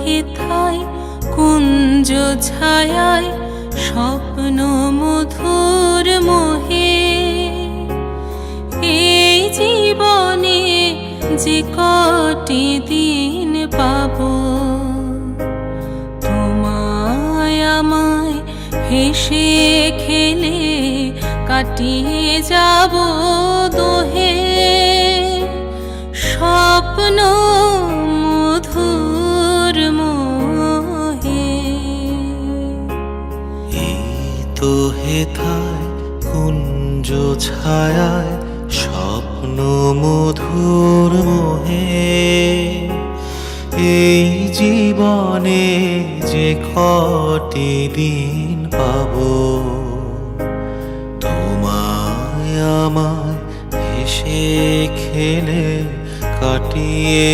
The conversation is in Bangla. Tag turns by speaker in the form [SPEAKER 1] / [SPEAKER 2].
[SPEAKER 1] হেথায় কুঞ্জ ছায়ায় স্বপ্ন মধুর মোহে। এই জীবনে যে কটি দিন পাবো, তোমায় আমায় হেসে খেলে কাটিয়ে যাব দোহে। স্বপ্ন মধুর মোহে।
[SPEAKER 2] এই তো হেথায় কুঞ্জ ছায়ায় স্বপ্ন মধুর মোহে। এই জীবনে যে কটি দিন পাবো, তোমায় আমায় হেসে খেলে কাটিয়ে